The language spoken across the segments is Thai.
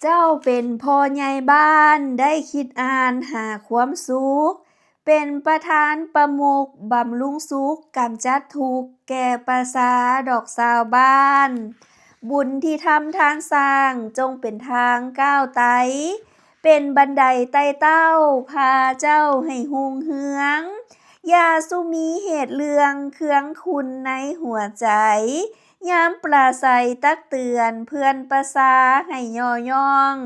เจ้าเป็นพ่อใหญ่บ้านได้คิดอ่านหาความสุขเป็นประธานประมุขบำรุงสุขกำจัดทุกข์แก่ประสาดอกสาวบ้านบุญที่ทำทานสร้างจงเป็นทางก้าวไต่เป็นบันไดไต่เต้าพาเจ้าให้หุ่งเหืองอย่าสุมีเหตุเรื่องเครื่องคุณในหัวใจยามปราศัยตักเตือนเพื่อนประสาให้ย่อย่อง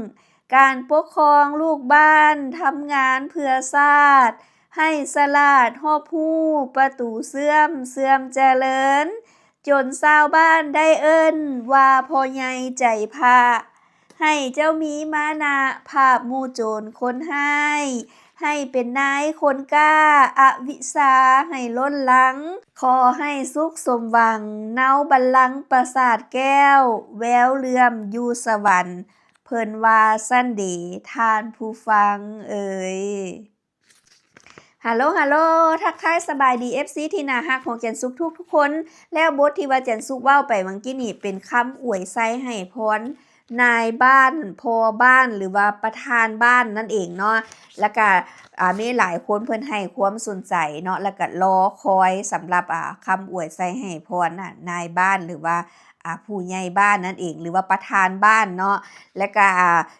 การปกครองลูกบ้านทำงานเพื่อชาติให้สลาดหอบผู้ประตูเสื่อมเจริญจนชาวบ้านได้เอิ้นว่าพ่อใหญ่ใจพระให้เจ้ามีมานะภาพหมู่โจรคนให้เป็นนายคนกล้าอวิสาให้ล้นหลังขอให้สุขสมหวังเนาบัลลังก์ปราสาทแก้วแววเลื่อมอยู่สวรรค์เพิ่นว่าซั่นเดท่านผู้ฟังเอ๋ยฮัลโหลทักทายสบายดี FC ที่น่ารักของแก่นสุขทุกคนแล้วบทที่ว่าแก่นสุขเว้าไปเมื่อกี้นี่เป็นคำอวยไส้ให้พรนายบ้านพ่อบ้านหรือว่าประธานบ้านนั่นเองเนาะแล้วก็มีหลายคนเพิ่นให้ความสนใจเนาะแล้วก็รอคอยสำหรับคำอวยไส้ให้พรน่ะนายบ้านหรือว่าผู้ใหญ่บ้านนั่นเองหรือว่าประธานบ้านเนาะแล้วก็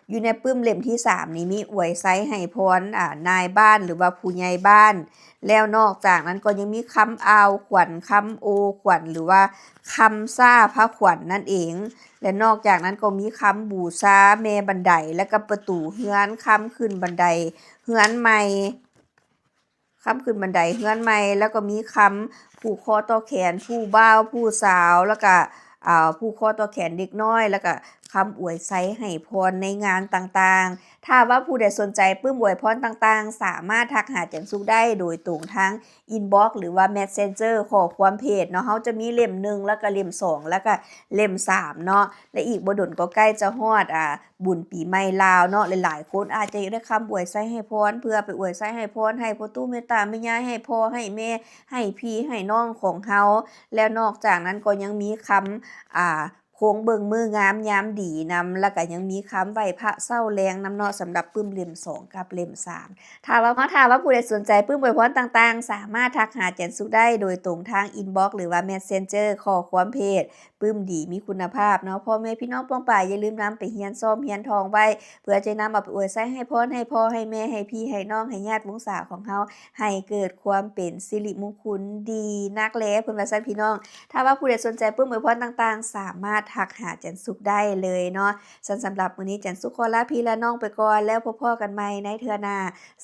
อยู่ในปึ้มเล่มที่3นี้มีอวยไซให้พรนายบ้านหรือว่าผู้ใหญ่บ้านแล้วนอกจากนั้นก็ยังมีคำอาวขวัญคำโอขวัญหรือว่าคำซ่าพระขวัญนั่นเองและนอกจากนั้นก็มีคำบูชาแม่บันไดและก็ประตูเฮือนคำขึ้นบันไดเฮือนใหม่คำขึ้นบันไดเฮือนใหม่แล้วก็มีคำผูกคอต่อแขนผู้บ่าวผู้สาวแล้วก็ผู้คอต่อแขนเด็กน้อยแล้วก็คำอวยไซให้พรในงานต่างๆถ้าว่าผู้ใดสนใจปื้มอวยพรต่างๆสามารถทักหาแจ่มสุขได้โดยตรงทางอินบ็อกซ์หรือว่า Messenger ขอความเพจเนาะเฮาจะมีเล่ม1แล้วก็เล่ม2แล้วก็เล่ม3เนาะและอีกบ่ดนก็ใกล้จะฮอดบุญปีใหม่ลาวเนาะหลายๆคนอาจจะอยากได้คำอวยไซให้พรเพื่อไปอวยไซให้พรให้พ่อตู่แม่ตาแม่ยายให้พ่อให้แม่ให้พี่ให้น้องของเฮาแล้วนอกจากนั้นก็ยังมีคำโค้งเบิ่งมืองามยามดีนำแล้วก็ยังมีคำไหว้พระเช้าแลงนำเนาะสำหรับปึ้มเล่ม2กับเล่ม3ถ้าว่าผู้ใดสนใจปึ้มอวยพรต่างๆสามารถทักหาแจ่มสุขได้โดยตรงทางอินบ็อกซ์หรือว่า Messenger ข้อความเพจปึ้มดีมีคุณภาพเนาะพ่อแม่พี่น้องป้องป่ายอย่าลืมนำไปเรียนซ่อมเรียนทองไว้เพื่อจะนำเอาไปอวยไสให้พรให้พ่อให้แม่ให้พี่ให้น้องให้ญาติวงศาของเฮาให้เกิดความเป็นสิริมงคลดีนักแลเพิ่นว่าซั่นพี่น้องถ้าว่าผู้ใดสนใจปึ้มอวยพรต่างๆสามารถทักหาแจ่มสุขได้เลยเนาะสำหรับมื้อนี้แจ่มสุขขอลาพี่และน้องไปก่อนแล้วพบพ้อกันใหม่ในเทื่อหน้า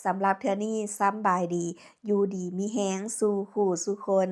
สำหรับเทื่อนี้สำบายดีอยู่ดีมีแรงสู่คู่สู่คน